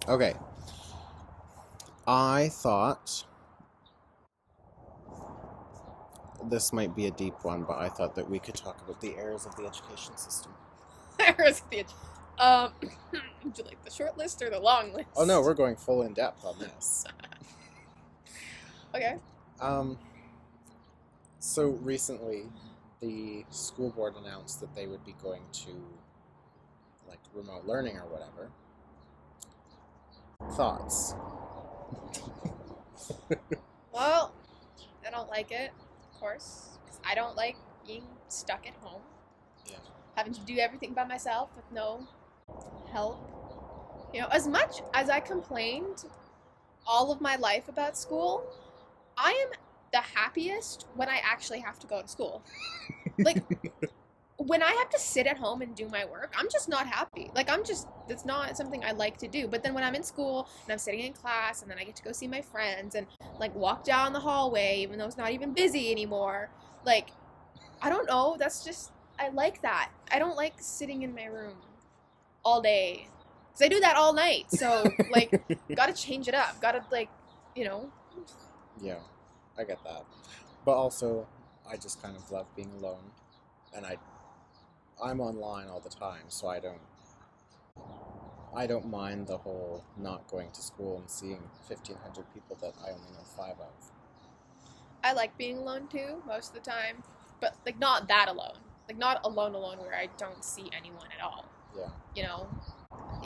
Okay. I thought this might be a deep one, but I thought that we could talk about the errors of the education system. Risk the. Um, would you like the short list or the long list? Oh no, we're going full in depth on this. Okay. Um, so recently, the school board announced that they would be going to like remote learning or whatever. Thoughts? Well, I don't like it, of course, 'cause I don't like being stuck at home, Yeah. having to do everything by myself with no help. You know, as much as I complained all of my life about school, I am the happiest when I actually have to go to school. Like, when I have to sit at home and do my work, I'm just not happy. Like, it's not something I like to do. But then when I'm in school and I'm sitting in class and then I get to go see my friends and, like, walk down the hallway, even though it's not even busy anymore, like, I don't know. That's just, I like that. I don't like sitting in my room all day. Because I do that all night. So, like, gotta change it up. Gotta, like, you know. Yeah, I get that. But also, I just kind of love being alone, and I'm online all the time, so I don't mind the whole not going to school and seeing 1,500 people that I only know five of. I like being alone too, most of the time. But, like, not that alone. Like, not alone where I don't see anyone at all. Yeah. You know?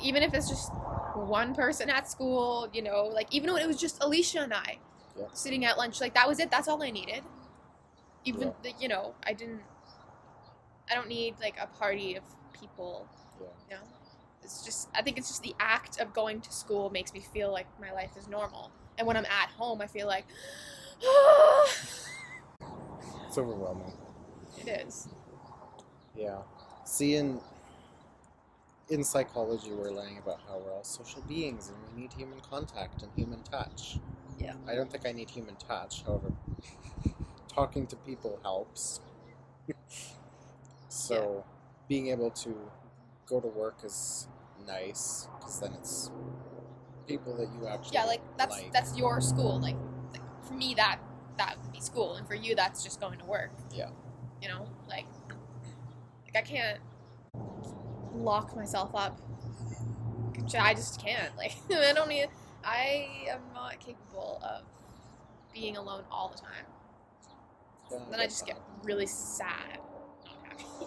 Even if it's just one person at school, you know, like, even when it was just Alicia and I Yeah. sitting at lunch, like, that was it. That's all I needed. Even, Yeah. you know, I don't need, like, a party of people, Yeah. you know? I think it's just the act of going to school makes me feel like my life is normal. And when I'm at home, I feel like, It's overwhelming. it is. Yeah. See, in psychology, we're learning about how we're all social beings and we need human contact and human touch. Yeah. I don't think I need human touch, however, talking to people helps. So, being able to go to work is nice because then it's people that you actually Yeah, like, that's your school. Like for me, that would be school, and for you, that's just going to work. Yeah. You know, like I can't lock myself up. I just can't. Like, I don't need. I am not capable of being alone all the time. Yeah, Then I just get really sad, not happy. Yeah.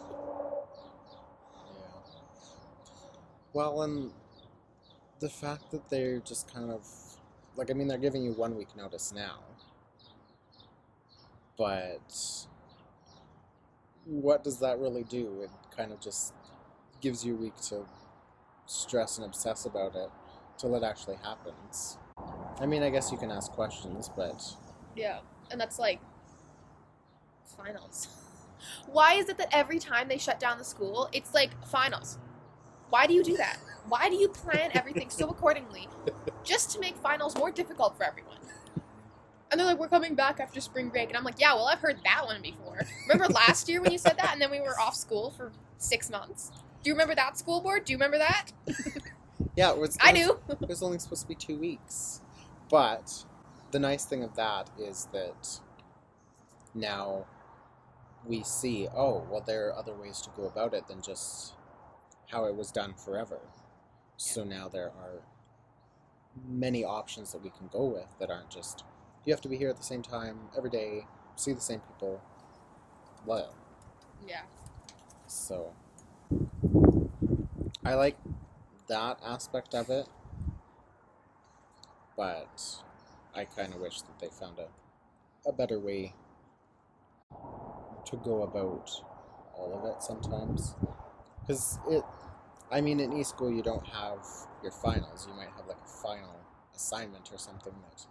Well, and the fact that they're just kind of like, I mean, they're giving you 1 week notice now, but what does that really do? It kind of just gives you a week to stress and obsess about it till it actually happens. I mean, I guess you can ask questions, but Yeah, and that's like finals. Why is it that every time they shut down the school, it's like finals? Why do you do that? Why do you plan everything so accordingly just to make finals more difficult for everyone? And they're like, we're coming back after spring break. And I'm like, yeah, well, I've heard that one before. Remember last year when you said that and then we were off school for 6 months? Do you remember that, school board? Do you remember that? yeah, I do. It was only supposed to be 2 weeks. But the nice thing of that is that now we see, oh, well, there are other ways to go about it than just how it was done forever. So now there are many options that we can go with that aren't just, you have to be here at the same time every day, see the same people. Well, Yeah. so I like that aspect of it, but I kind of wish that they found a better way to go about all of it sometimes. Because I mean, in e-school you don't have your finals. You might have like a final assignment or something that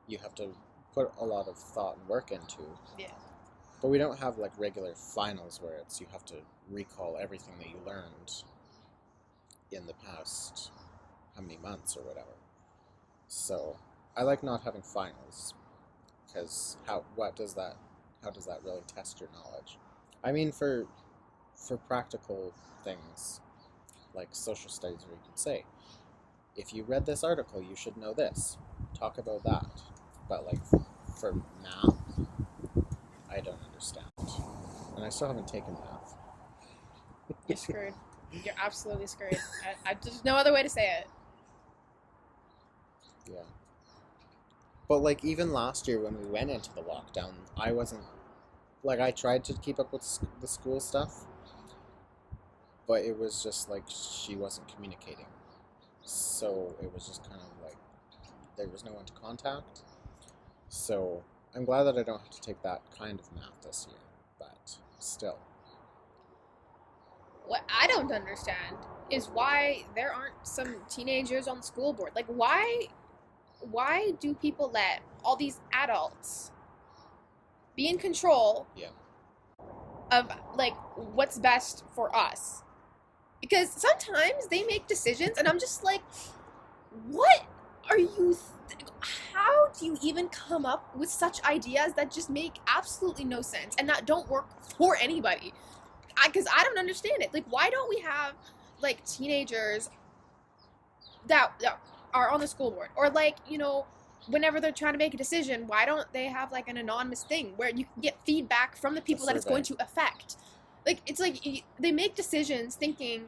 you have to put a lot of thought and work into. Yeah. But we don't have like regular finals where it's you have to recall everything that you learned in the past how many months or whatever. So I like not having finals because how does that really test your knowledge? I mean, for practical things like social studies, where you can say, if you read this article, you should know this. Talk about that. But like for math, I don't understand. And I still haven't taken math. You're screwed. You're absolutely screwed. There's no other way to say it. Yeah. But like even last year when we went into the lockdown, I wasn't like I tried to keep up with the school stuff, but it was just like she wasn't communicating. So it was just kind of like there was no one to contact. So I'm glad that I don't have to take that kind of math this year, but still. What I don't understand is why there aren't some teenagers on the school board. Like, why do people let all these adults be in control Yeah. of like what's best for us? Because sometimes they make decisions and I'm just like, what are you how do you even come up with such ideas that just make absolutely no sense and that don't work for anybody? Because I don't understand it. Like, why don't we have like teenagers that are on the school board, or like, you know, whenever they're trying to make a decision, why don't they have like an anonymous thing where you can get feedback from the people that it's going to affect? Like, it's like they make decisions thinking,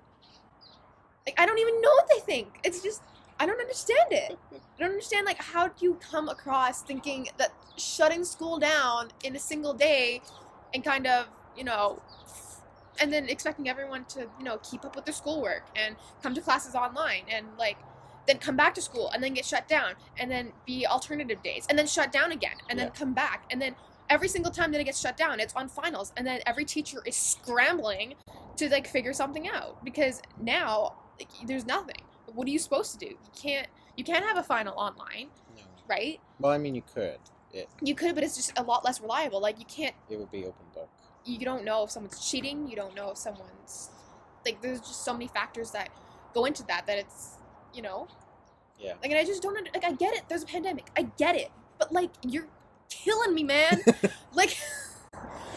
like, I don't even know what they think. It's just, I don't understand it. I don't understand, like, how do you come across thinking that shutting school down in a single day and kind of, you know, and then expecting everyone to, you know, keep up with their schoolwork and come to classes online and, like, then come back to school and then get shut down and then be alternative days and then shut down again and then come back. And then every single time that it gets shut down, it's on finals. And then every teacher is scrambling to, like, figure something out because now, like, there's nothing. What are you supposed to do? You can't have a final online, No. right? Well, I mean, you could. You could, but it's just a lot less reliable. Like, you can't. It would be open book. You don't know if someone's cheating. You don't know if someone's, like, there's just so many factors that go into that it's, you know. Yeah. Like, and I just don't like. I get it. There's a pandemic. I get it. But like, you're killing me, man. Like.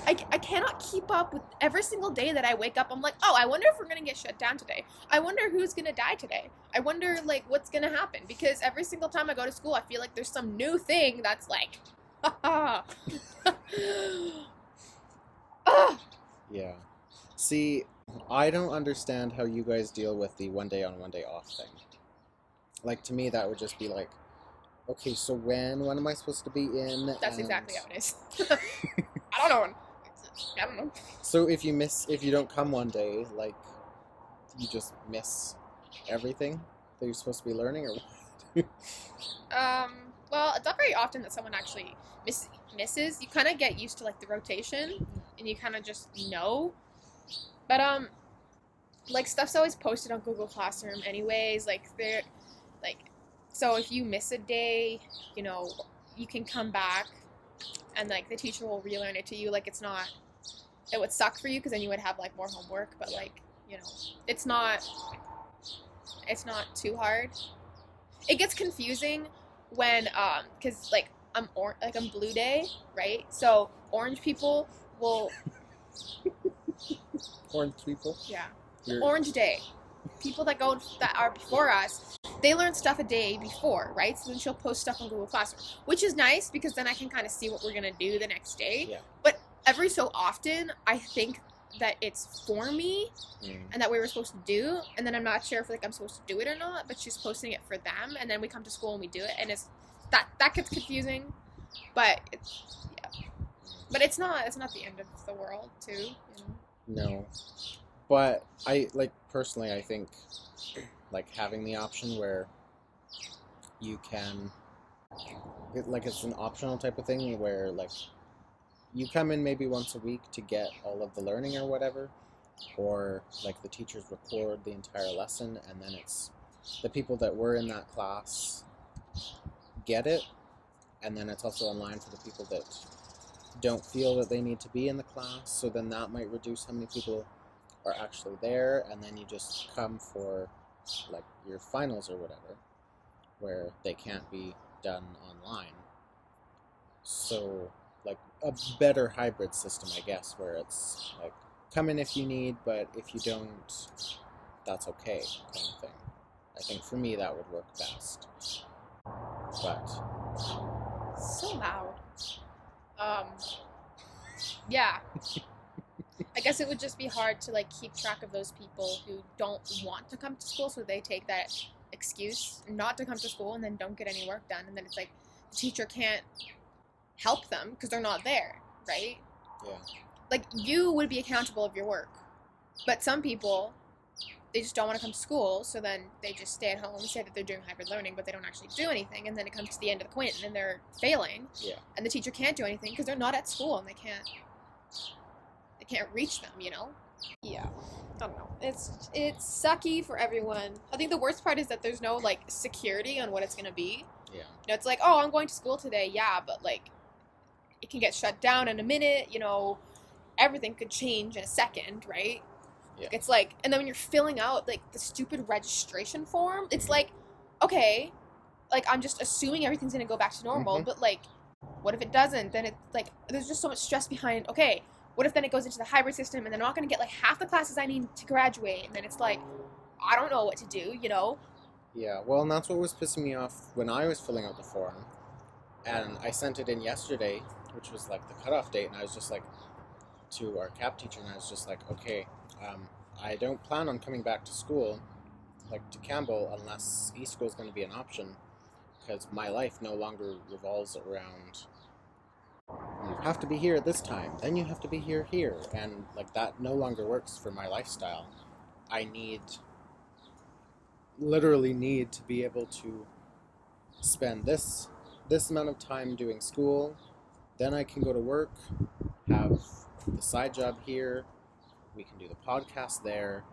I cannot keep up with every single day that I wake up. I'm like, oh, I wonder if we're going to get shut down today. I wonder who's going to die today. I wonder, like, what's going to happen. Because every single time I go to school, I feel like there's some new thing that's like, ha Yeah. See, I don't understand how you guys deal with the one day on, one day off thing. Like, to me, that would just be like, okay, so when am I supposed to be in? That's exactly how it is. I don't know. So if you don't come one day, like, you just miss everything that you're supposed to be learning, or what? Well, it's not very often that someone actually misses. You kind of get used to, like, the rotation, and you kind of just know. But, like, stuff's always posted on Google Classroom anyways. Like, so if you miss a day, you know, you can come back, and, like, the teacher will relearn it to you. Like, it would suck for you because then you would have, like, more homework, but, like, you know, it's not too hard. It gets confusing when because, like, I'm Blue Day, right? So orange people will Orange people. Yeah. Orange Day. People that are before us, they learn stuff a day before, right? So then she'll post stuff on Google Classroom, which is nice because then I can kind of see what we're gonna do the next day. Yeah. But every so often, I think that it's for me and that we were supposed to do, and then I'm not sure if, like, I'm supposed to do it or not. But she's posting it for them, and then we come to school and we do it, and it's that gets confusing. But but it's not the end of the world, too. You know? No. But personally, I think, like, having the option where you can, it's an optional type of thing where, like, you come in maybe once a week to get all of the learning or whatever, or, like, the teachers record the entire lesson, and then it's the people that were in that class get it, and then it's also online for the people that don't feel that they need to be in the class, so then that might reduce how many people are actually there, and then you just come for, like, your finals or whatever, where they can't be done online. So, like, a better hybrid system, I guess, where it's like, come in if you need, but if you don't, that's okay, kind of thing. I think for me that would work best. But So loud. Yeah. I guess it would just be hard to like keep track of those people who don't want to come to school, so they take that excuse not to come to school and then don't get any work done, and then it's like the teacher can't help them because they're not there, right? yeah. Like, you would be accountable of your work, but some people, they just don't want to come to school, so then they just stay at home and say that they're doing hybrid learning, but they don't actually do anything, and then it comes to the end of the quint and they're failing, and the teacher can't do anything because they're not at school and they can't reach them, you know? Yeah. I don't know. It's sucky for everyone. I think the worst part is that there's no like security on what it's gonna be. Yeah. You know, it's like, oh, I'm going to school today, yeah, but like it can get shut down in a minute, you know, everything could change in a second, right? Yeah. It's like, and then when you're filling out like the stupid registration form, it's like, okay, like I'm just assuming everything's gonna go back to normal, but like, what if it doesn't? Then it's like, there's just so much stress behind, okay, what if then it goes into the hybrid system and then I'm not going to get like half the classes I need to graduate, and then it's like, I don't know what to do, you know? Yeah, well, and that's what was pissing me off when I was filling out the form, and I sent it in yesterday, which was like the cutoff date, and I was just like, to our CAP teacher, and I was just like, okay, I don't plan on coming back to school, like to Campbell, unless e-school is going to be an option, because my life no longer revolves around, you have to be here at this time, then you have to be here, and like that no longer works for my lifestyle. I literally need to be able to spend this amount of time doing school, then I can go to work, have the side job here, we can do the podcast there,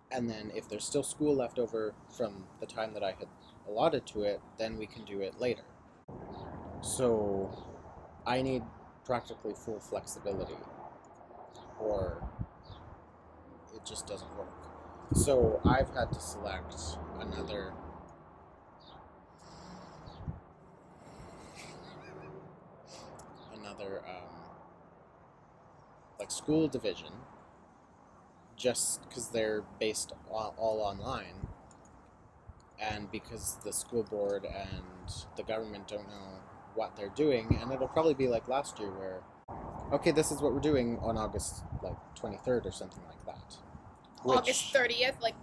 and then if there's still school left over from the time that I had allotted to it, then we can do it later. So I need practically full flexibility, or it just doesn't work. So I've had to select another like school division, just because they're based all online, and because the school board and the government don't know what they're doing, and it'll probably be like last year where, okay, this is what we're doing on August like 23rd or something like that. August 30th, like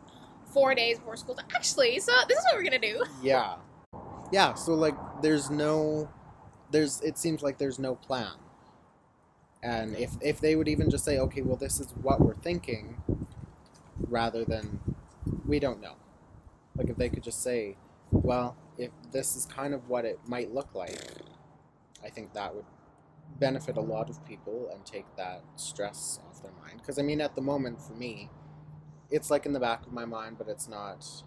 4 days before school. Actually, so this is what we're gonna do. Yeah. So like it seems like there's no plan. And if they would even just say, okay, well, this is what we're thinking, rather than, we don't know. Like, if they could just say, well, if this is kind of what it might look like, I think that would benefit a lot of people and take that stress off their mind. Because, I mean, at the moment, for me, it's like in the back of my mind, but it's not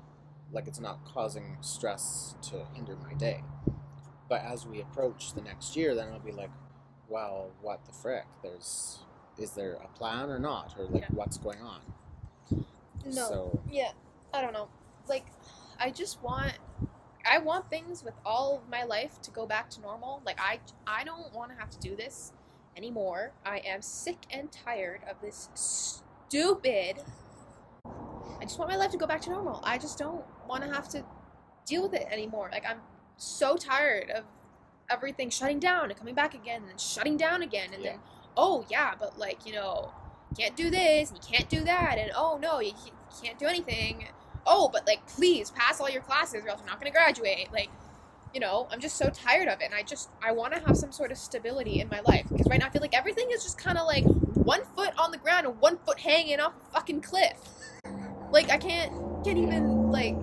causing stress to hinder my day. But as we approach the next year, then it'll be like, well, what the frick? Is there a plan or not? Or like, what's going on? No. So, yeah. I don't know. Like, I want things with all of my life to go back to normal. Like, I don't want to have to do this anymore. I am sick and tired of this stupid. I just want my life to go back to normal. I just don't want to have to deal with it anymore. Like, I'm so tired of everything shutting down and coming back again and then shutting down again, and then, oh yeah, but like, you know, you can't do this and you can't do that, and oh no, you can't do anything. Oh, but like, please pass all your classes or else you're not going to graduate. Like, you know, I'm just so tired of it, and I want to have some sort of stability in my life, because right now I feel like everything is just kind of like 1 foot on the ground and 1 foot hanging off a fucking cliff. Like, I can't even, like,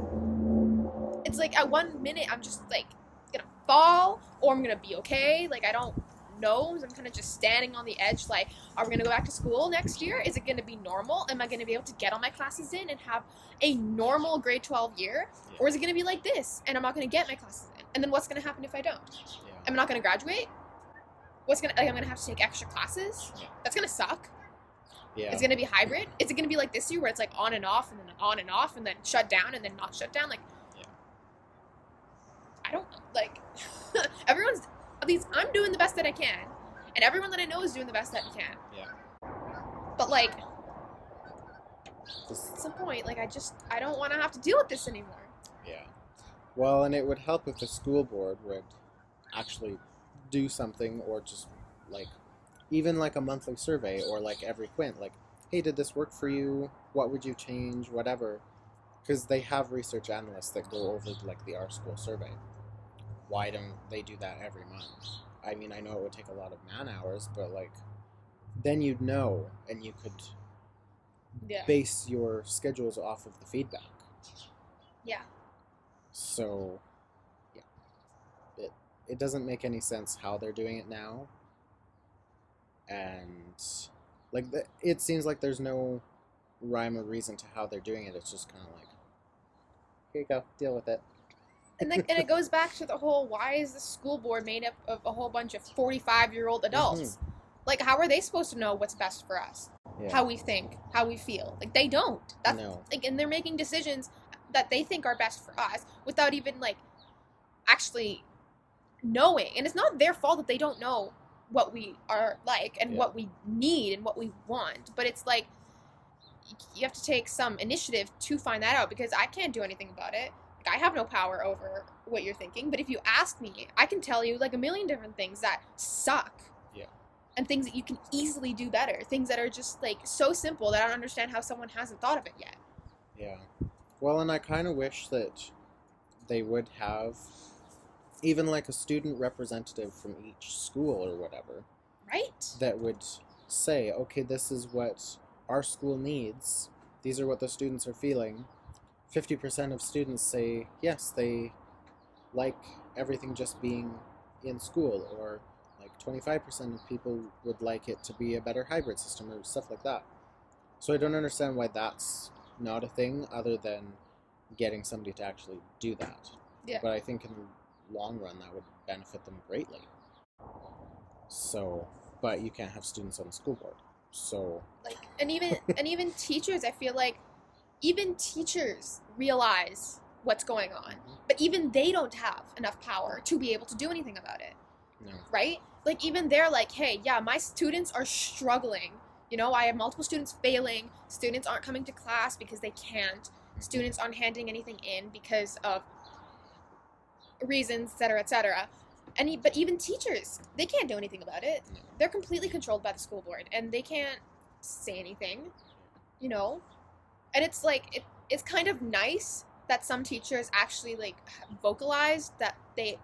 it's like at 1 minute I'm just like gonna fall, or I'm gonna be okay. Like, I don't know. I'm kind of just standing on the edge. Like, are we gonna go back to school next year? Is it gonna be normal? Am I gonna be able to get all my classes in and have a normal grade 12 year? Or is it gonna be like this and I'm not gonna get my classes in? And then what's gonna happen if I don't? I'm not gonna graduate? I'm gonna have to take extra classes? That's gonna suck. It's gonna be hybrid? Is it gonna be like this year where it's like on and off and then on and off and then shut down and then not shut down? Like, I don't, like, at least I'm doing the best that I can, and everyone that I know is doing the best that he can. But like, at some point, like, I don't want to have to deal with this anymore. Well, and it would help if the school board would actually do something, or just like even like a monthly survey, or like every quint, like, hey, did this work for you? What would you change? Whatever. Because they have research analysts that go over like the Our School survey. Why don't they do that every month? I mean, I know it would take a lot of man hours, but like then you'd know, and you could Yeah. base your schedules off of the feedback. Yeah. So, yeah, it doesn't make any sense how they're doing it now, and like it seems like there's no rhyme or reason to how they're doing it. It's just kind of like, here you go, deal with it. And it goes back to the whole, why is the school board made up of a whole bunch of 45-year-old adults? Like, how are they supposed to know what's best for us? Yeah. How we think, how we feel? Like, they don't. That's, No. like, and they're making decisions that they think are best for us without even, like, actually knowing. And it's not their fault that they don't know what we are like and what we need and what we want. But it's like, you have to take some initiative to find that out, because I can't do anything about it. I have no power over what you're thinking, but if you ask me, I can tell you like a million different things that suck. Yeah. And things that you can easily do better. Things that are just like so simple that I don't understand how someone hasn't thought of it yet. Yeah. Well, and I kind of wish that they would have even like a student representative from each school or whatever. Right? That would say, okay, this is what our school needs. These are what the students are feeling. 50% of students say yes, they like everything just being in school, or like 25% of people would like it to be a better hybrid system or stuff like that. So I don't understand why that's not a thing, other than getting somebody to actually do that. Yeah. But I think in the long run that would benefit them greatly. So, but you can't have students on the school board. So like, and even teachers, I feel like even teachers realize what's going on, but even they don't have enough power to be able to do anything about it. No. Right? Like, even they're like, hey, yeah, my students are struggling. You know, I have multiple students failing. Students aren't coming to class because they can't. Students aren't handing anything in because of reasons, etc., etc. But even teachers, they can't do anything about it. No. They're completely controlled by the school board, and they can't say anything. You know, and it's like it's kind of nice that some teachers actually like vocalize that they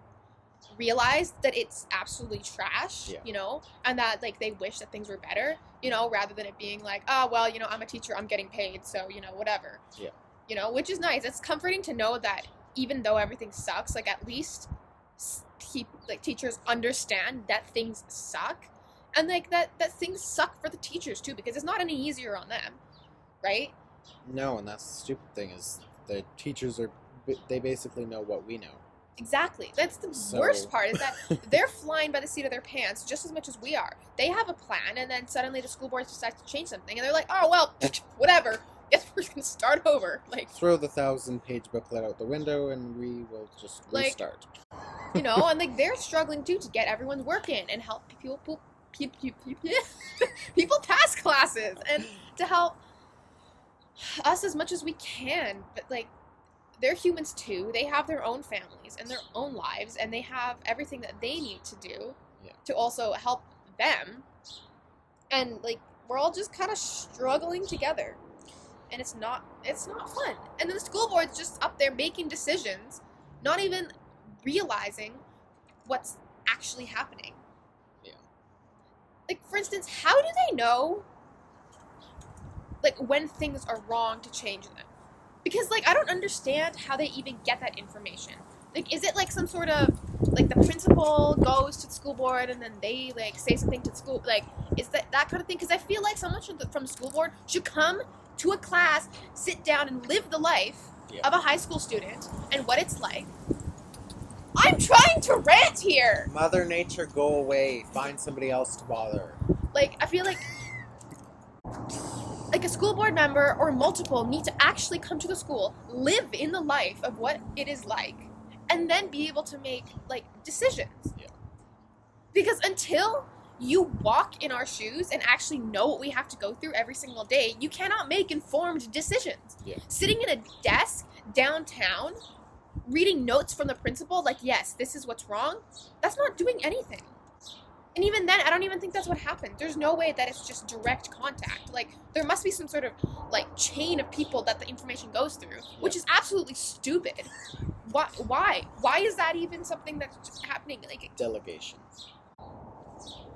realize that it's absolutely trash, Yeah. you know, and that like they wish that things were better, you know, rather than it being like, oh, well, you know, I'm a teacher, I'm getting paid, so, you know, whatever. Yeah. You know, which is nice. It's comforting to know that even though everything sucks, like at least teachers understand that things suck, and like that things suck for the teachers too, because it's not any easier on them, right? No, and that's the stupid thing, is the teachers they basically know what we know. Exactly. That's the worst part, is that they're flying by the seat of their pants just as much as we are. They have a plan, and then suddenly the school board decides to change something, and they're like, oh, well, whatever. Guess we're going to start over. Like, throw the 1,000-page booklet out the window, and we will just restart. You know, and like they're struggling too to get everyone's work in and help people pass classes, and to help us as much as we can. But like, they're humans too. They have their own families and their own lives, and they have everything that they need to do to also help them. And like, we're all just kind of struggling together, and it's not fun. And then the school board's just up there making decisions, not even realizing what's actually happening. Yeah. Like, for instance, how do they know like when things are wrong to change them? Because, like, I don't understand how they even get that information. Like, is it, like, some sort of, like, the principal goes to the school board and then they, like, say something to the school, like, is that kind of thing? Because I feel like someone from the school board should come to a class, sit down, and live the life of a high school student and what it's like. I'm trying to rant here! Mother Nature, go away. Find somebody else to bother. Like, I feel like a school board member or multiple need to actually come to the school, live in the life of what it is like, and then be able to make, like, decisions. Yeah. Because until you walk in our shoes and actually know what we have to go through every single day, you cannot make informed decisions. Yeah. Sitting in a desk downtown reading notes from the principal, like, yes, this is what's wrong, that's not doing anything. And even then, I don't even think that's what happened. There's no way that it's just direct contact. Like, there must be some sort of, like, chain of people that the information goes through, which is absolutely stupid. Why? Why is that even something that's just happening? Like, Delegation.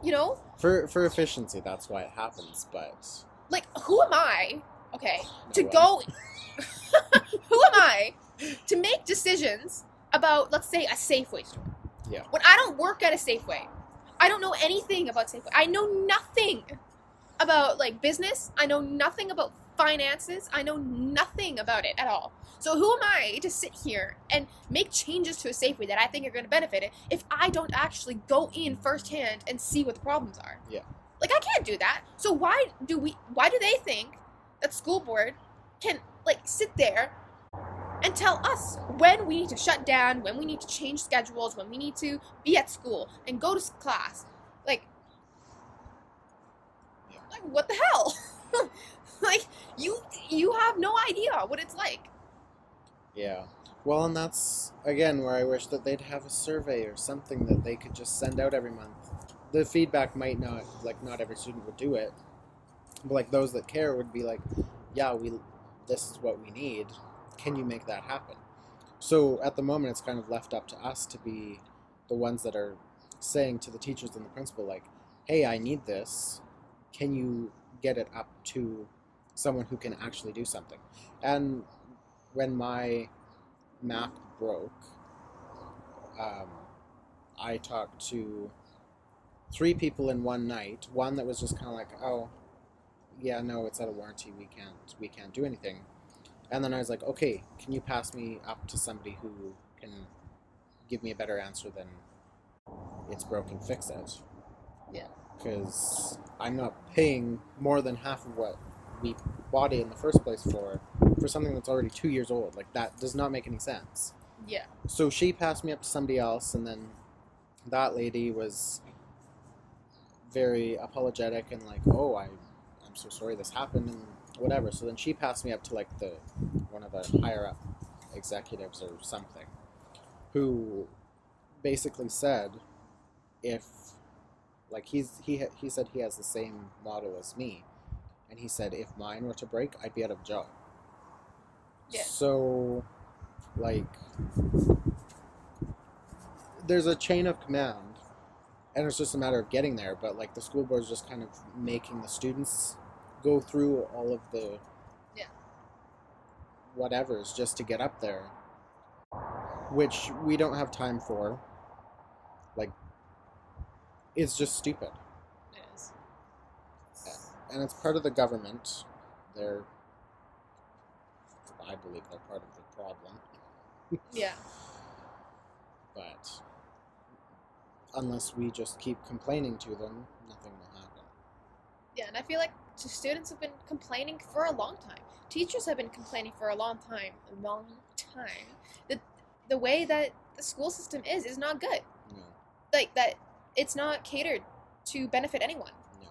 you know? For efficiency, that's why it happens, but... Like, who am I, okay, to No go... Who am I to make decisions about, let's say, a Safeway store? Yeah. When I don't work at a Safeway, I don't know anything about Safeway. I know nothing about, like, business. I know nothing about finances. I know nothing about it at all. So who am I to sit here and make changes to a Safeway that I think are going to benefit it if I don't actually go in firsthand and see what the problems are? Yeah. Like, I can't do that. So why do they think that school board can, like, sit there and tell us when we need to shut down, when we need to change schedules, when we need to be at school and go to class? Like what the hell? Like, you have no idea what it's like. Yeah. Well, and that's, again, where I wish that they'd have a survey or something that they could just send out every month. The feedback might not, like, not every student would do it, but, like, those that care would be like, yeah, this is what we need. Can you make that happen? So at the moment, it's kind of left up to us to be the ones that are saying to the teachers and the principal, like, hey, I need this. Can you get it up to someone who can actually do something? And when my map broke, I talked to 3 people in one night. One that was just kind of like, oh, yeah, no, it's out of warranty. We can't do anything. And then I was like, okay, can you pass me up to somebody who can give me a better answer than it's broken, fix it? Yeah. Because I'm not paying more than half of what we bought it in the first place for something that's already 2 years old. Like, that does not make any sense. Yeah. So she passed me up to somebody else, and then that lady was very apologetic and like, oh, I'm so sorry this happened and whatever. So then she passed me up to, like, one of the higher up executives or something, who basically said, if, like, he said he has the same model as me, and he said if mine were to break, I'd be out of a job. Yeah. So, like, there's a chain of command, and it's just a matter of getting there. But, like, the school board is just kind of making the students go through all of the whatevers just to get up there, which we don't have time for. Like, it's just stupid. It is. And it's part of the government. I believe they're part of the problem. Yeah. But unless we just keep complaining to them, nothing will happen. Yeah, and I feel like students have been complaining for a long time. Teachers have been complaining for a long time. The way that the school system is not good. No. Like, that it's not catered to benefit anyone. No.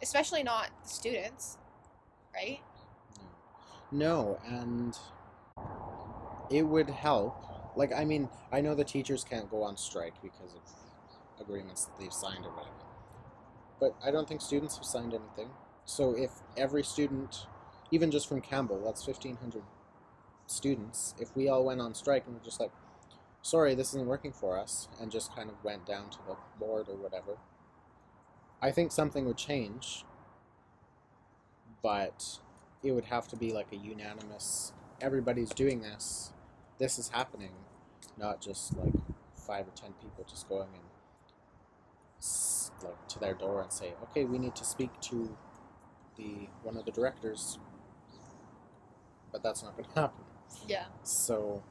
Especially not the students, right? No, and it would help. Like, I mean, I know the teachers can't go on strike because of agreements that they've signed or whatever. But I don't think students have signed anything. So if every student, even just from Campbell, that's 1,500 students, if we all went on strike and were just like, sorry, this isn't working for us, and just kind of went down to the board or whatever, I think something would change. But it would have to be like a unanimous, everybody's doing this is happening, not just like 5 or 10 people just going and like to their door and say, okay, we need to speak to one of the directors, but that's not going to happen. Yeah. So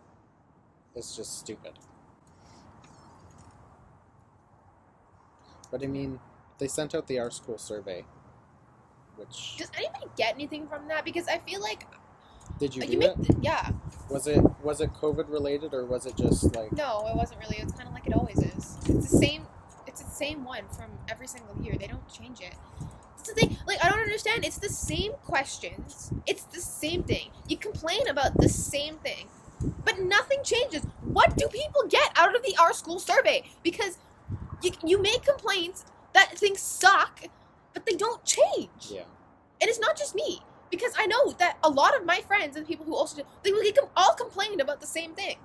it's just stupid. But I mean, they sent out the Our School survey, which... Does anybody get anything from that? Because I feel like... Did you do it? Yeah. Was it COVID related, or was it just like... No, it wasn't really. It's kind of like it always is. It's the same one from every single year. They don't change it. It's the thing. Like, I don't understand. It's the same questions. It's the same thing. You complain about the same thing But nothing changes. What do people get out of the Our School survey? Because you make complaints that things suck, but they don't change. Yeah. And it's not just me. Because I know that a lot of my friends and people who also do, they all complain about the same thing.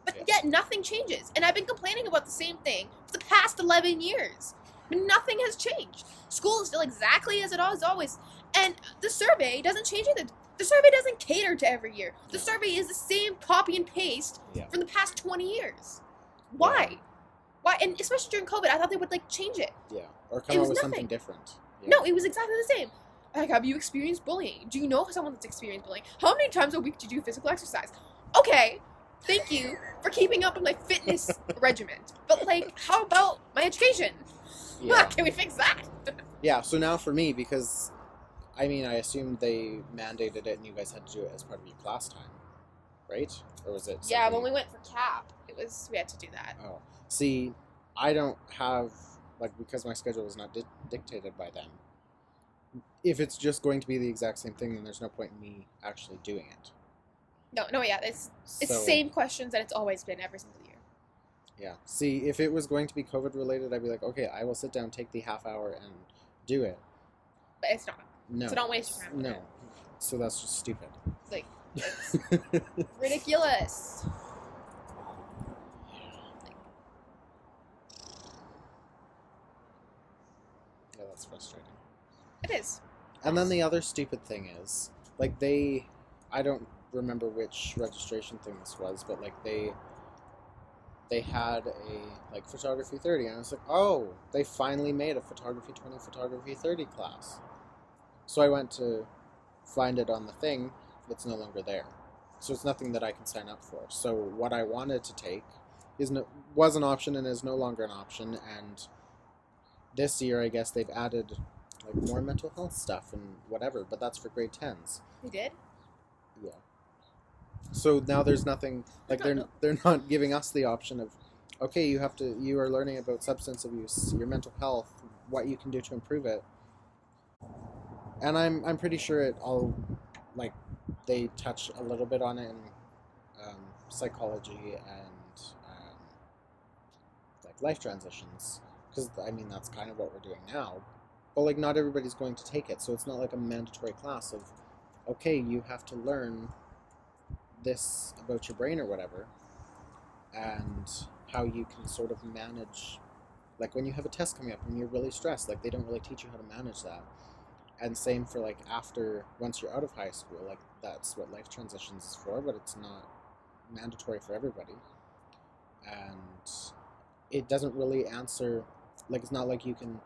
But yet nothing changes. And I've been complaining about the same thing for the past 11 years. But nothing has changed. School is still exactly as it is always. And the survey doesn't change either. The survey doesn't cater to every year. The survey is the same copy and paste from the past 20 years. Why? Yeah. Why? And especially during COVID, I thought they would like change it. Yeah. Or come up with something different. Yeah. No, it was exactly the same. Like, have you experienced bullying? Do you know someone that's experienced bullying? How many times a week do you do physical exercise? Okay, thank you for keeping up with my fitness regimen. But, like, how about my education? Yeah. Can we fix that? Yeah, so now for me, because, I mean, I assumed they mandated it and you guys had to do it as part of your class time, right? Or was it Yeah, when we went for CAP, we had to do that. Oh. See, I don't have, like, because my schedule was not dictated by them. If it's just going to be the exact same thing, then there's no point in me actually doing it. No, yeah, it's the same questions that it's always been every single year. Yeah. See, if it was going to be COVID related, I'd be like, okay, I will sit down, take the half hour, and do it. But it's not. No. So don't waste your time. No. So that's just stupid. Like, it's ridiculous. Yeah, that's frustrating. It is. And then the other stupid thing is, like, I don't remember which registration thing this was, but, like, they had a, like, photography 30, and I was like, oh, they finally made a photography 20, photography 30 class. So I went to find it on the thing, it's no longer there. So it's nothing that I can sign up for. So what I wanted to take was an option and is no longer an option, and this year I guess they've added like more mental health stuff and whatever, but that's for grade 10s. They did? Yeah. So now there's nothing, like they're not giving us the option of, okay, you are learning about substance abuse, your mental health, what you can do to improve it. And I'm pretty sure it all, like, they touch a little bit on it in psychology and like life transitions, because I mean that's kind of what we're doing now. But like not everybody's going to take it, so it's not like a mandatory class of, okay, you have to learn this about your brain or whatever, and how you can sort of manage, like when you have a test coming up and you're really stressed, like they don't really teach you how to manage that. And same for like once you're out of high school, like that's what life transitions is for, but it's not mandatory for everybody. And it doesn't really answer, like it's not like you can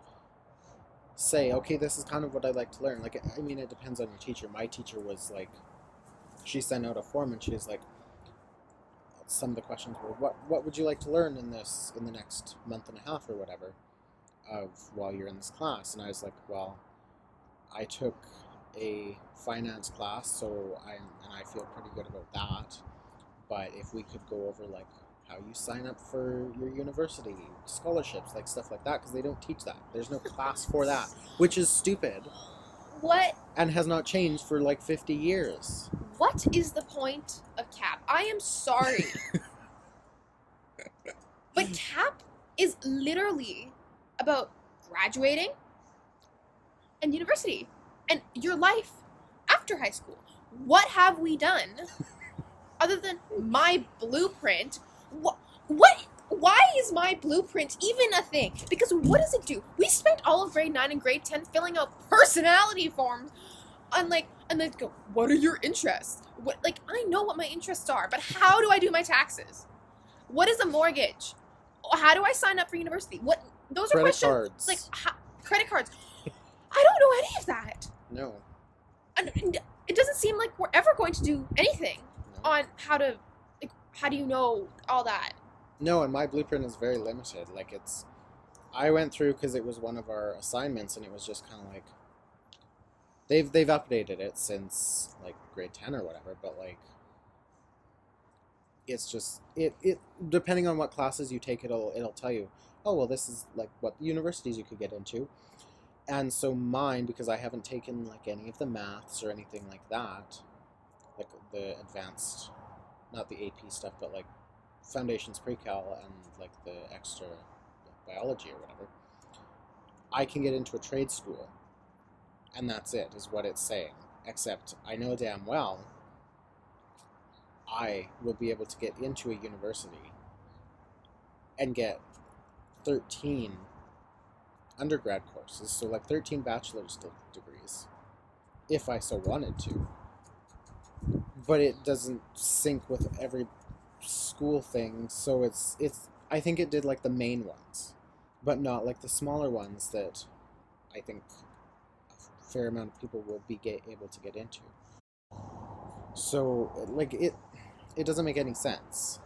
say, okay, this is kind of what I'd like to learn. Like, I mean, it depends on your teacher. My teacher was like, she sent out a form and she was like, some of the questions were, what would you like to learn in the next month and a half or whatever while you're in this class? And I was like, well, I took a finance class, so I feel pretty good about that. But if we could go over like how you sign up for your university scholarships, like stuff like that, because they don't teach that. There's no class for that, which is stupid. What? And has not changed for like 50 years. What is the point of CAP? I am sorry. But CAP is literally about graduating and university and your life after high school. What have we done other than my blueprint? Why is my blueprint even a thing? Because what does it do? We spent all of grade 9 and grade 10 filling out personality forms and then go, what are your interests? I know what my interests are, but how do I do my taxes? What is a mortgage? How do I sign up for university? Those are questions. Cards. Like credit cards. I don't know any of that. No. And it doesn't seem like we're ever going to do anything on how do you know all that? No, and my blueprint is very limited. Like I went through because it was one of our assignments, and it was just kind of like they've updated it since like grade 10 or whatever. But like it's just it depending on what classes you take, it'll tell you, oh well, this is like what universities you could get into. And so mine, because I haven't taken like any of the maths or anything like that, like the advanced not the AP stuff, but like foundations pre-cal and like the extra biology or whatever, I can get into a trade school, and that's it, is what it's saying. Except I know damn well I will be able to get into a university and get 13 undergrad courses, so like 13 bachelor's degrees, if I so wanted to. But it doesn't sync with every school thing, so it's I think it did like the main ones, but not like the smaller ones that I think a fair amount of people will be able to get into. So like it doesn't make any sense.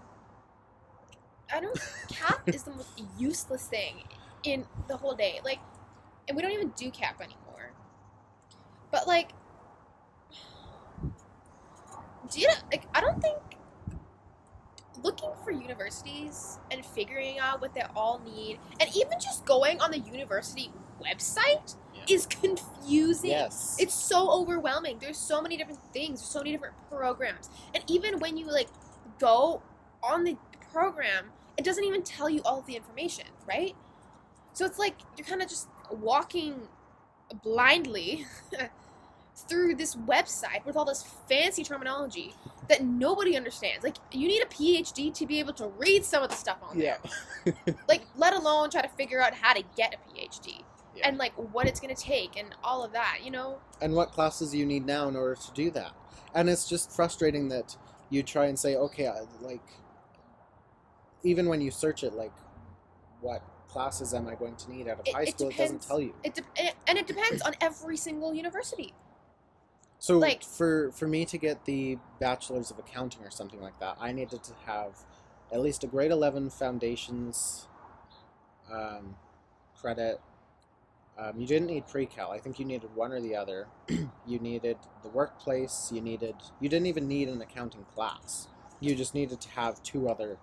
I don't. Cap is the most useless thing in the whole day. Like, and we don't even do cap anymore. But like, do you like? I don't think looking for universities and figuring out what they all need, and even just going on the university website is confusing. Yes. It's so overwhelming. There's so many different things. There's so many different programs, and even when you like go on the program, it doesn't even tell you all of the information, right? So it's like you're kind of just walking blindly through this website with all this fancy terminology that nobody understands. Like, you need a PhD to be able to read some of the stuff on there. Like, let alone try to figure out how to get a PhD. Yeah. And, like, what it's going to take and all of that, you know? And what classes you need now in order to do that. And it's just frustrating that you try and say, okay, like, even when you search it, like, what classes am I going to need out of high school, it doesn't tell you. And it depends on every single university. So, like, for me to get the Bachelor's of Accounting or something like that, I needed to have at least a grade 11 foundations credit. You didn't need pre-cal. I think you needed one or the other. You needed the workplace. You didn't even need an accounting class. You just needed to have two other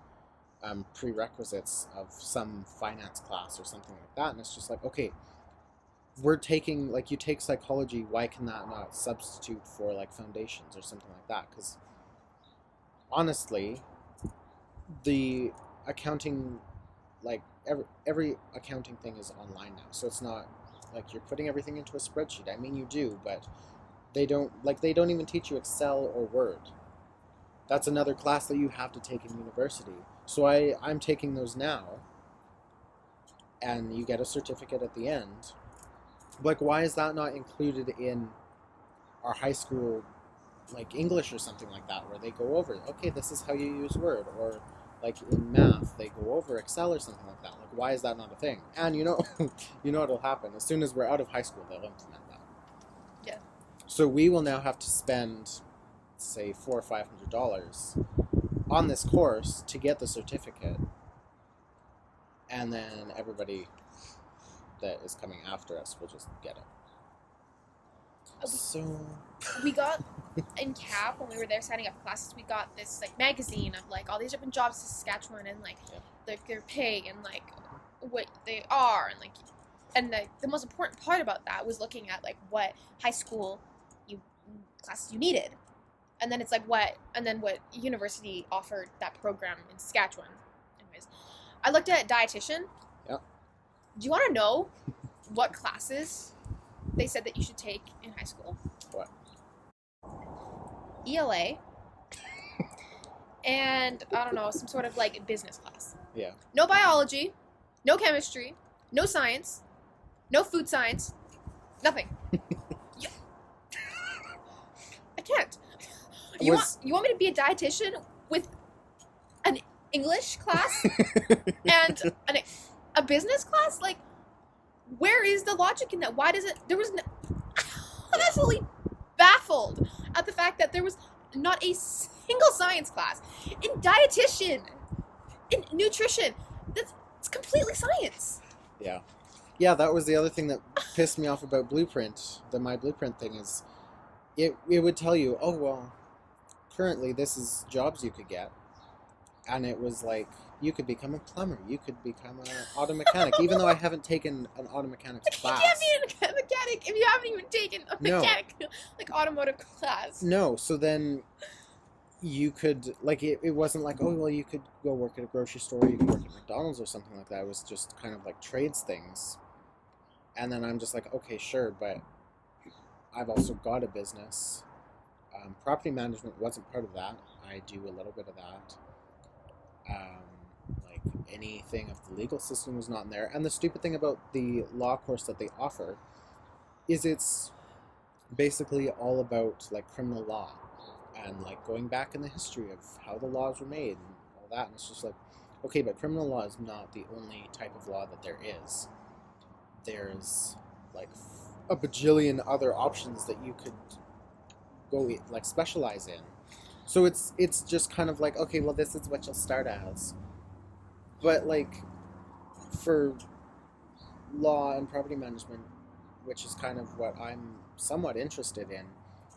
prerequisites of some finance class or something like that. And it's just like, okay, we're taking, like, you take psychology, why can that not substitute for like foundations or something like that? Because honestly, the accounting, like, every accounting thing is online now, so it's not like you're putting everything into a spreadsheet. I mean, you do, but they don't even teach you Excel or Word. That's another class that you have to take in university. So I'm taking those now, and you get a certificate at the end. Like, why is that not included in our high school, like, English or something like that, where they go over, okay, this is how you use Word, or like in math, they go over Excel or something like that. Like, why is that not a thing? And you know what'll happen as soon as we're out of high school, they'll implement that. Yeah. So we will now have to spend, say, $400 or $500 on this course to get the certificate, and then everybody that is coming after us will just get it. So we got in CAP when we were there signing up classes, we got this like magazine of like all these different jobs in Saskatchewan and like their pay and like what they are and the most important part about that was looking at like what high school classes you needed, and then it's like what university offered that program in Saskatchewan. Anyways, I looked at dietitian. Yep. Do you want to know what classes they said that you should take in high school? What? ELA. And, I don't know, some sort of, like, business class. Yeah. No biology, no chemistry, no science, no food science, nothing. I can't. You want me to be a dietitian with an English class and a business class? Like, where is the logic in that? Why does it... I'm absolutely baffled at the fact that there was not a single science class. In dietitian, in nutrition, it's completely science. Yeah. Yeah, that was the other thing that pissed me off about Blueprint, my Blueprint thing, is it would tell you, oh, well, currently this is jobs you could get. And it was like, you could become a plumber, you could become an auto mechanic, even though I haven't taken an auto mechanics class. You can't be a mechanic if you haven't even taken a mechanic, like, automotive class. No, so then you could like it wasn't like, oh well, you could go work at a grocery store, you could work at McDonald's or something like that. It was just kind of like trades things. And then I'm just like, okay, sure, but I've also got a business. Property management wasn't part of that. I do a little bit of that. Like anything of the legal system was not in there. And the stupid thing about the law course that they offer is it's basically all about like criminal law and like going back in the history of how the laws were made and all that. And it's just like, okay, but criminal law is not the only type of law that there is. There's like a bajillion other options that you could go like specialize in. So it's just kind of like, okay, well, this is what you'll start as. But like for law and property management, which is kind of what I'm somewhat interested in,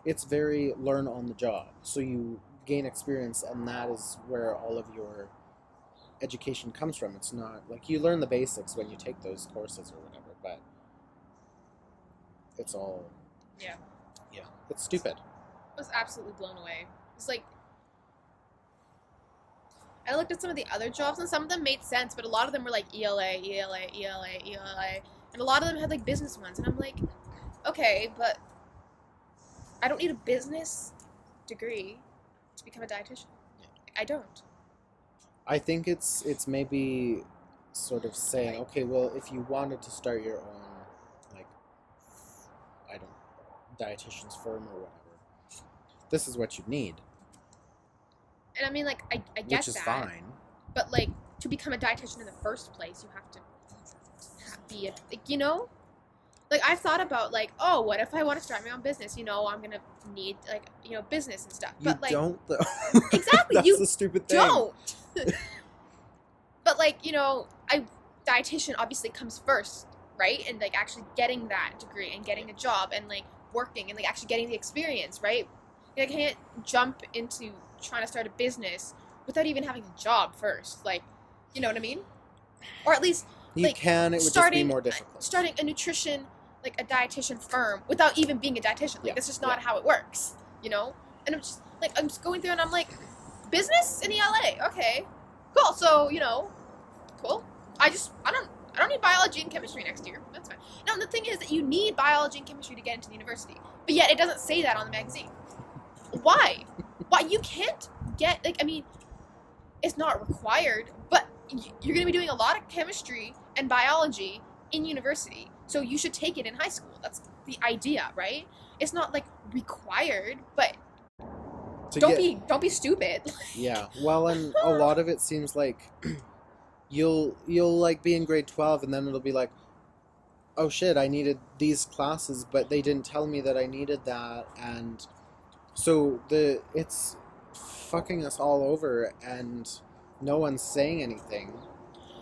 it's very learn on the job. So you gain experience, and that is where all of your education comes from. It's not like you learn the basics when you take those courses or whatever, but it's all, Yeah. yeah, it's stupid. I was absolutely blown away. It's like, I looked at some of the other jobs, and some of them made sense, but a lot of them were like ELA, ELA, ELA, ELA, and a lot of them had like business ones, and I'm like, okay, but I don't need a business degree to become a dietitian. I don't. I think it's maybe sort of saying, okay, well, if you wanted to start your own, like, I don't, dietitian's firm or whatever, this is what you need, And I mean, like, I get which is that, fine. but like, to become a dietitian in the first place, you have to be a, like, you know? Like, I've thought about, like, oh, what if I want to start my own business? You know, I'm gonna need, like, you know, business and stuff. You But, like, don't, though. exactly, That's you the stupid thing. don't. But, like, you know, dietitian obviously comes first, right? And, like, actually getting that degree and getting a job and, like, working and, like, actually getting the experience, right? Like, I can't jump into trying to start a business without even having a job first. Like, you know what I mean? Or at least, You like, can, it would just be more difficult. starting a nutrition, like, a dietitian firm without even being a dietitian. Like, Yeah, that's just not yeah. how it works, you know? And I'm just going through and I'm like, business in ELA, okay, cool. So, you know, cool. I don't need biology and chemistry next year. That's fine. Now, the thing is that you need biology and chemistry to get into the university, but yet it doesn't say that on the magazine. Why? Why? You can't get, like, I mean, it's not required, but you're going to be doing a lot of chemistry and biology in university, so you should take it in high school. That's the idea, right? It's not, like, required, but don't be stupid. Yeah, well, and a lot of it seems like you'll like be in grade 12, and then it'll be like, oh shit, I needed these classes, but they didn't tell me that I needed that, and so it's fucking us all over, and no one's saying anything,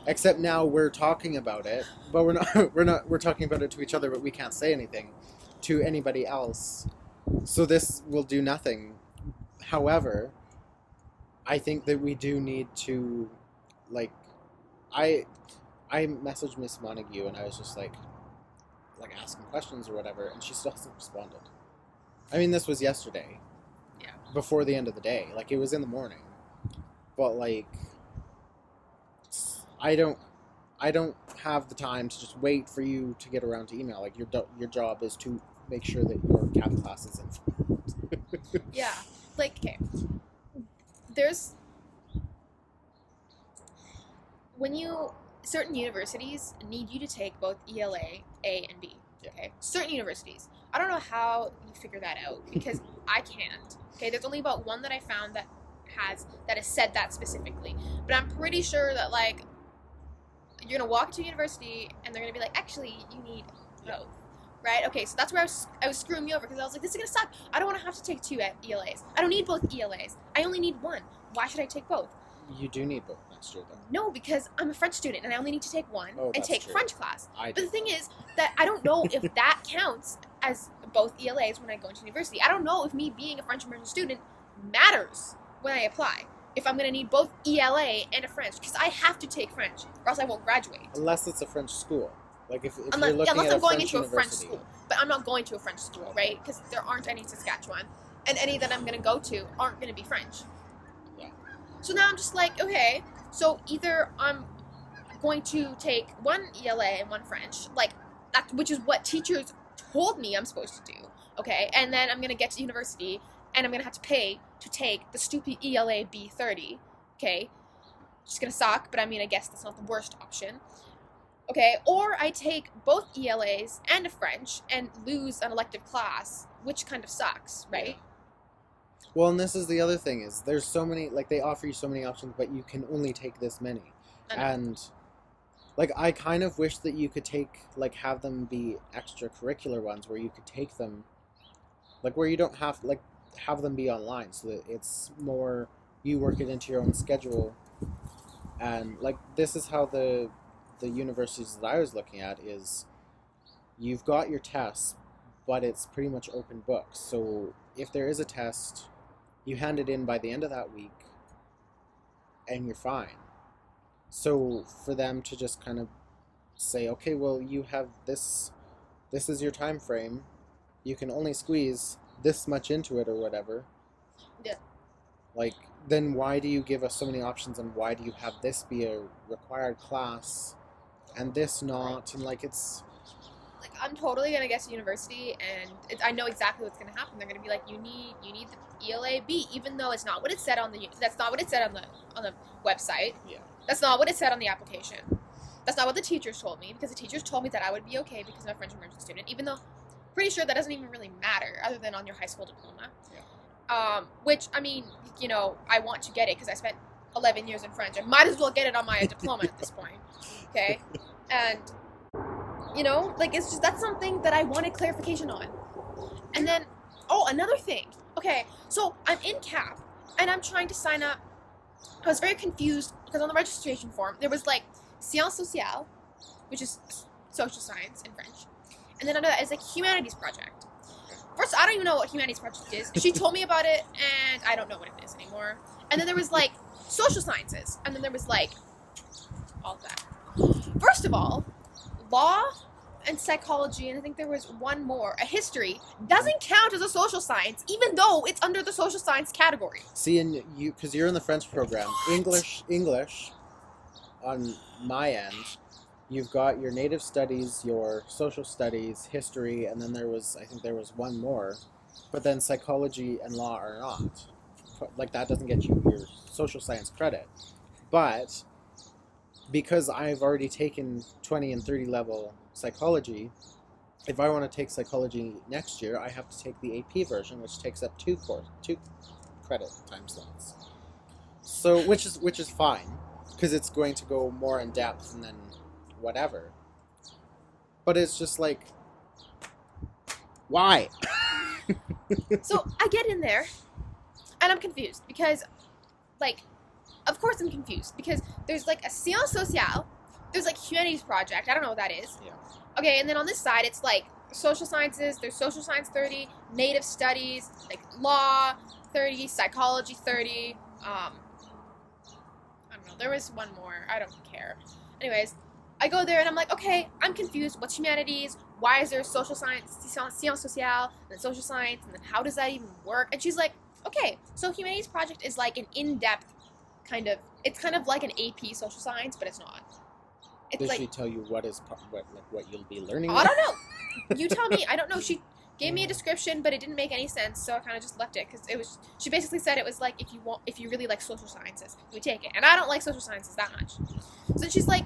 except now we're talking about it, but we're talking about it to each other, but we can't say anything to anybody else, so this will do nothing. However, I think that we do need to, like, I messaged Miss Montague, and I was just like asking questions or whatever, and she still hasn't responded. I mean, this was yesterday. Yeah. Before the end of the day. Like, it was in the morning. But, like, I don't have the time to just wait for you to get around to email. Like, your job is to make sure that your CAP class is in. Yeah. Like, okay. There's... Certain universities need you to take both ELA, A, and B. Yeah. Okay? Certain universities. I don't know how you figure that out, because I can't. Okay? There's only about one that I found that has said that specifically. But I'm pretty sure that, like, you're going to walk to a university, and they're going to be like, actually, you need both. Right? Okay, so that's where I was screwing me over, because I was like, this is going to suck. I don't want to have to take two ELAs. I don't need both ELAs. I only need one. Why should I take both? You do need both next year, though. No, because I'm a French student, and I only need to take one and take true. French class. I But the thing is that I don't know if that counts as both ELAs when I go into university. I don't know if me being a French immersion student matters when I apply. If I'm going to need both ELA and a French, because I have to take French, or else I won't graduate. Unless it's a French school. Like, if Unless, you're looking at I'm going French into a French university. school. But I'm not going to a French school, right? Because there aren't any in Saskatchewan. And any that I'm going to go to aren't going to be French. So now I'm just like, okay, so either I'm going to take one ELA and one French, like that, which is what teachers told me I'm supposed to do. Okay, and then I'm gonna get to university and I'm gonna have to pay to take the stupid ELA B30. Okay, just gonna suck, but I mean, I guess that's not the worst option. Okay, or I take both ELAs and a French and lose an elective class, which kind of sucks, right? Yeah. Well, and this is the other thing is there's so many, like they offer you so many options, but you can only take this many. And like I kind of wish that you could take, like, have them be extracurricular ones where you could take them, like where you don't have, like, have them be online so that it's more, you work it into your own schedule. And like this is how the universities that I was looking at is you've got your tests, but it's pretty much open book. So if there is a test, you hand it in by the end of that week and you're fine. So for them to just kind of say, okay, well, you have this is your time frame. You can only squeeze this much into it or whatever. Yeah. Like, then why do you give us so many options and why do you have this be a required class and this not? And like, it's Like, I'm totally gonna get to university, and I know exactly what's gonna happen. They're gonna be like, you need the ELA B, even though it's not what it said on the that's not what it said on the website. yeah. That's not what it said on the application. That's not what the teachers told me, because the teachers told me that I would be okay because I'm a French immersion student, even though pretty sure that doesn't even really matter other than on your high school diploma. Yeah. Which, I mean, you know, I want to get it because I spent 11 years in French. I might as well get it on my diploma at this point. Okay? And, you know, like, it's just, that's something that I wanted clarification on. And then, oh, another thing. Okay, so I'm in CAP, and I'm trying to sign up. I was very confused because on the registration form, there was, like, Sciences Sociales, which is social science in French. And then under that is, like, humanities project. First, I don't even know what humanities project is. She told me about it, and I don't know what it is anymore. And then there was, like, social sciences. And then there was, like, all of that. First of all, law and psychology, and I think there was one more, a history, doesn't count as a social science, even though it's under the social science category. See, and you, because you're in the French program, What? English, on my end, you've got your native studies, your social studies, history, and then I think there was one more, but then psychology and law are not. Like, that doesn't get you your social science credit. But because I've already taken 20 and 30 level psychology, if I want to take psychology next year, I have to take the AP version, which takes up two credit time slots. So, which is fine, because it's going to go more in depth and then whatever. But it's just like, why? So I get in there, and I'm confused because, like, of course I'm confused because there's, like, a Sciences Sociales, there's, like, humanities project, I don't know what that is. Yeah. Okay, and then on this side, it's, like, social sciences, there's social science 30, native studies, like, law 30, psychology 30, I don't know, there was one more, I don't care. Anyways, I go there and I'm like, okay, I'm confused, what's humanities, why is there social science, Sciences Sociales, and then social science, and then how does that even work? And she's like, okay, so humanities project is, like, an in-depth kind of, it's kind of like an AP social science, but it's not. It's Did like, she tell you what you'll be learning? I don't know. You tell me. I don't know. She gave me a description, but it didn't make any sense, so I kind of just left it because it was. She basically said it was like if you really like social sciences, you take it, and I don't like social sciences that much. So she's like,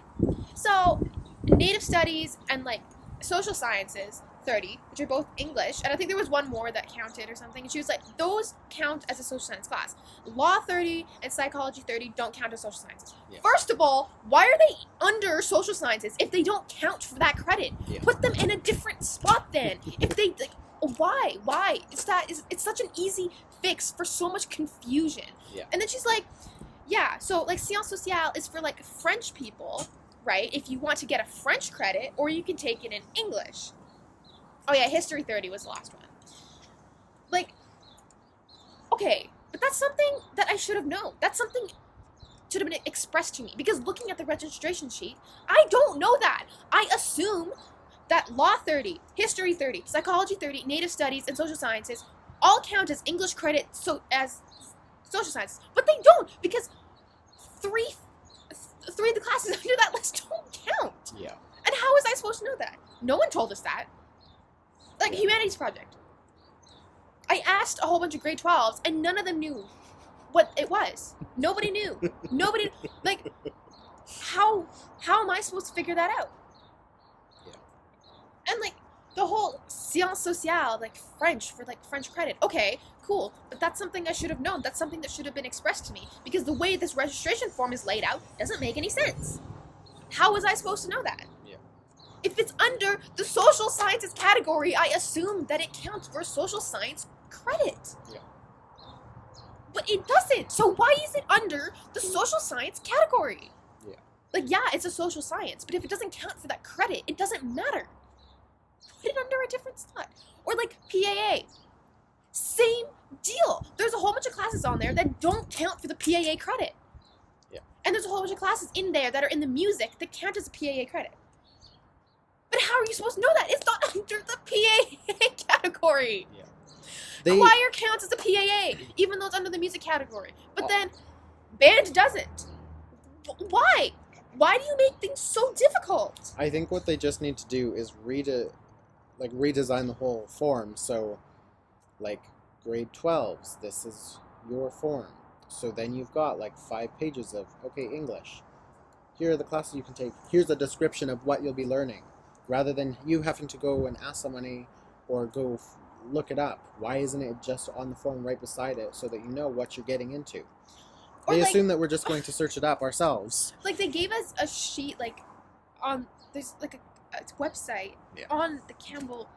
so native studies and, like, social sciences 30, which are both English, and I think there was one more that counted or something. And she was like, those count as a social science class. Law 30 and psychology 30 don't count as social sciences. Yeah. First of all, why are they under social sciences if they don't count for that credit? Yeah. Put them in a different spot then. If they, like, why? It's such an easy fix for so much confusion. Yeah. And then she's like, yeah, so, like, Sciences Sociales is for, like, French people, right? If you want to get a French credit, or you can take it in English. Oh yeah, history 30 was the last one. Like, okay, but that's something that I should have known. That's something should have been expressed to me. Because looking at the registration sheet, I don't know that. I assume that law 30, history 30, psychology 30, native studies, and social sciences all count as English credit as social sciences. But they don't, because three of the classes under that list don't count. Yeah. And how was I supposed to know that? No one told us that. Like, humanities project. I asked a whole bunch of grade 12s, and none of them knew what it was. Nobody knew. Nobody, like, how am I supposed to figure that out? Yeah. And, like, the whole sciences sociales, like, French, for, like, French credit. Okay, cool, but that's something I should have known. That's something that should have been expressed to me, because the way this registration form is laid out doesn't make any sense. How was I supposed to know that? Yeah. If it's under the social sciences category, I assume that it counts for social science credit. Yeah. But it doesn't. So why is it under the social science category? Yeah. Like, yeah, it's a social science, but if it doesn't count for that credit, it doesn't matter. Put it under a different slot. Or like PAA. Same deal. There's a whole bunch of classes on there that don't count for the PAA credit. Yeah. And there's a whole bunch of classes in there that are in the music that count as a PAA credit. But how are you supposed to know that? It's not under the PAA category. Yeah. Choir counts as a PAA, even though it's under the music category. But then band doesn't. Why? Why do you make things so difficult? I think what they just need to do is redesign the whole form. So, like, grade 12s, this is your form. So then you've got like 5 pages of, okay, English. Here are the classes you can take. Here's a description of what you'll be learning. Rather than you having to go and ask somebody or go look it up. Why isn't it just on the form right beside it so that you know what you're getting into? Or They like, assume that we're just going to search it up ourselves. Like, they gave us a sheet, like, on, there's like a website on the Campbell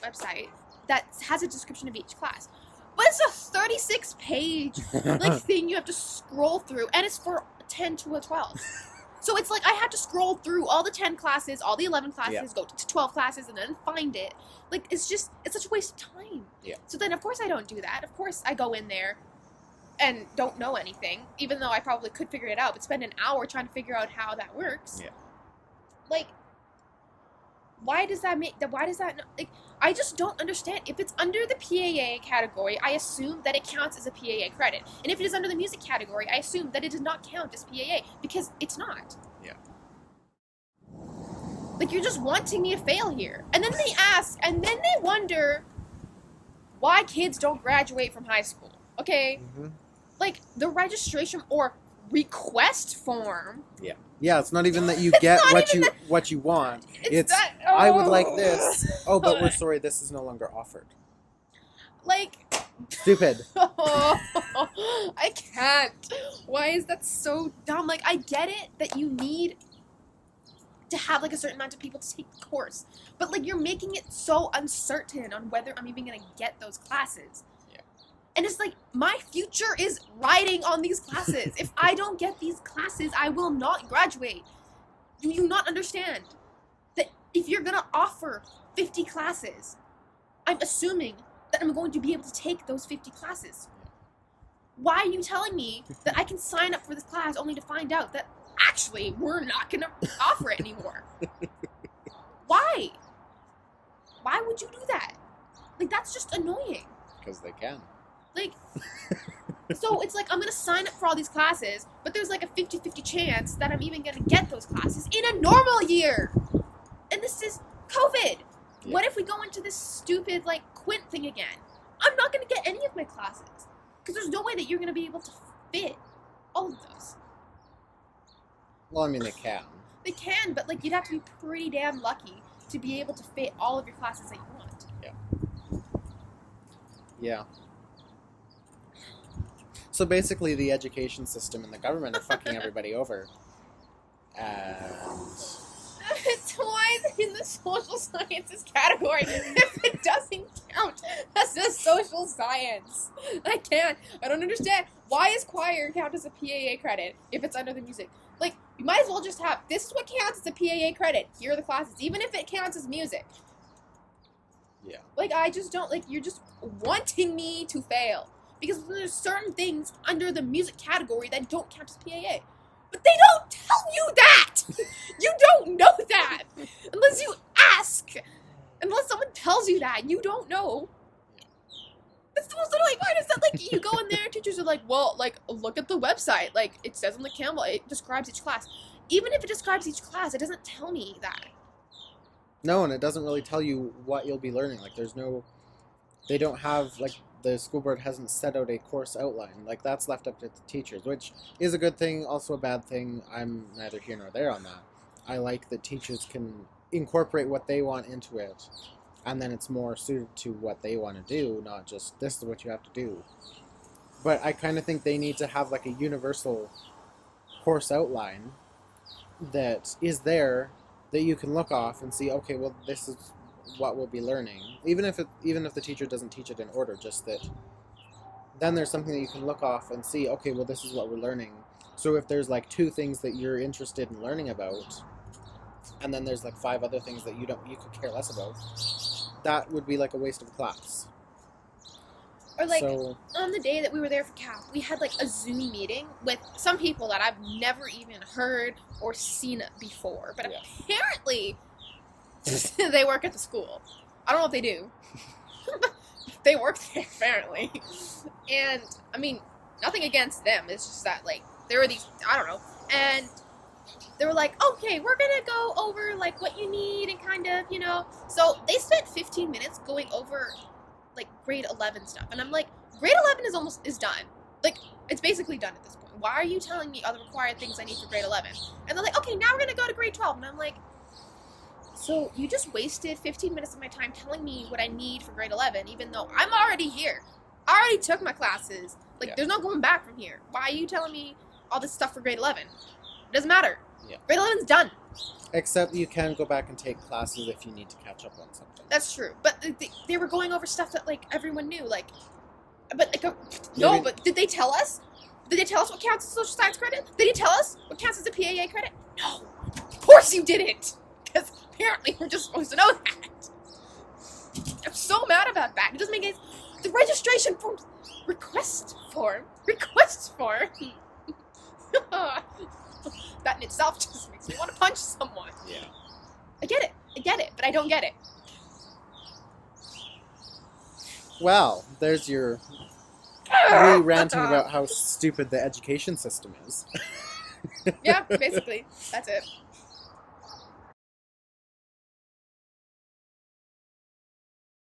website that has a description of each class. But it's a 36-page like thing you have to scroll through, and it's for 10 to a 12. So it's like I have to scroll through all the 10 classes, all the 11 classes, go to 12 classes, and then find it. Like, it's such a waste of time. Yeah. So then, of course, I don't do that. Of course, I go in there and don't know anything, even though I probably could figure it out, but spend an hour trying to figure out how that works. Yeah. Like, why does that like, I just don't understand. If it's under the PAA category, I assume that it counts as a PAA credit. And if it is under the music category, I assume that it does not count as PAA, because it's not. Yeah. Like, you're just wanting me to fail here. And then they wonder why kids don't graduate from high school. Okay? Mm-hmm. Like, the registration or request form. Yeah. Yeah, it's not even that you get what you want. It's that, I would like this. Oh, but we're sorry, this is no longer offered. Like, stupid. I can't. Why is that so dumb? Like, I get it that you need to have like a certain amount of people to take the course, but like, you're making it so uncertain on whether I'm even gonna get those classes. And it's like, my future is riding on these classes. If I don't get these classes, I will not graduate. Do you not understand that if you're going to offer 50 classes, I'm assuming that I'm going to be able to take those 50 classes? Why are you telling me that I can sign up for this class only to find out that actually we're not going to offer it anymore? Why? Why would you do that? Like, that's just annoying. Because they can. Like, so it's like, I'm going to sign up for all these classes, but there's like a 50-50 chance that I'm even going to get those classes in a normal year. And this is COVID. Yeah. What if we go into this stupid, like, quint thing again? I'm not going to get any of my classes. Because there's no way that you're going to be able to fit all of those. Well, I mean, they can. They can, but, like, you'd have to be pretty damn lucky to be able to fit all of your classes that you want. Yeah. Yeah. So basically, the education system and the government are fucking everybody over. And it's why is it in the social sciences category if it doesn't count as a social science? I can't. I don't understand. Why is choir count as a PAA credit if it's under the music? Like, you might as well just have, this is what counts as a PAA credit. Here are the classes, even if it counts as music. Yeah. Like, I just don't, like, you're just wanting me to fail. Because there's certain things under the music category that don't count as PAA. But they don't tell you that! You don't know that! Unless you ask! Unless someone tells you that, you don't know. That's the most annoying part. It's But like you go in there, teachers are like, well, like look at the website. Like it says on the Campbell, it describes each class. Even if it describes each class, it doesn't tell me that. No, and it doesn't really tell you what you'll be learning. Like they don't have, like, the school board hasn't set out a course outline. Like, that's left up to the teachers, which is a good thing, also a bad thing. I'm neither here nor there on that. I like that teachers can incorporate what they want into it, and then it's more suited to what they want to do, not just this is what you have to do. But I kind of think they need to have like a universal course outline that is there that you can look off and see, okay, well, this is what we'll be learning. Even if the teacher doesn't teach it in order, just that then there's something that you can look off and see, okay, well, this is what we're learning. So if there's like 2 things that you're interested in learning about, and then there's like 5 other things that you could care less about, that would be like a waste of a class. Or like So, on the day that we were there for CAP, we had like a Zoom meeting with some people that I've never even heard or seen before. But yeah. apparently they work at the school. I don't know if they do. They work there apparently. And I mean, nothing against them. It's just that like there were these, I don't know. And they were like, okay, we're gonna go over like what you need and kind of, you know. So they spent 15 minutes going over like grade 11 stuff, and I'm like, grade 11 is done. Like, it's basically done at this point. Why are you telling me all the required things I need for grade 11? And they're like, okay, now we're gonna go to grade 12, and I'm like, so you just wasted 15 minutes of my time telling me what I need for grade 11, even though I'm already here. I already took my classes. Like, There's no going back from here. Why are you telling me all this stuff for grade 11? It doesn't matter. Yeah. Grade 11's done. Except you can go back and take classes if you need to catch up on something. That's true. But they were going over stuff that, like, everyone knew. Like, but, like, but did they tell us? Did they tell us what counts as social science credit? Did he tell us what counts as a PAA credit? No. Of course you didn't. Because apparently we're just supposed to know that. I'm so mad about that. It doesn't make any sense. The registration form. Request form. That in itself just makes me want to punch someone. Yeah. I get it, but I don't get it. Well, there's your ranting about how stupid the education system is. Yeah, basically. That's it.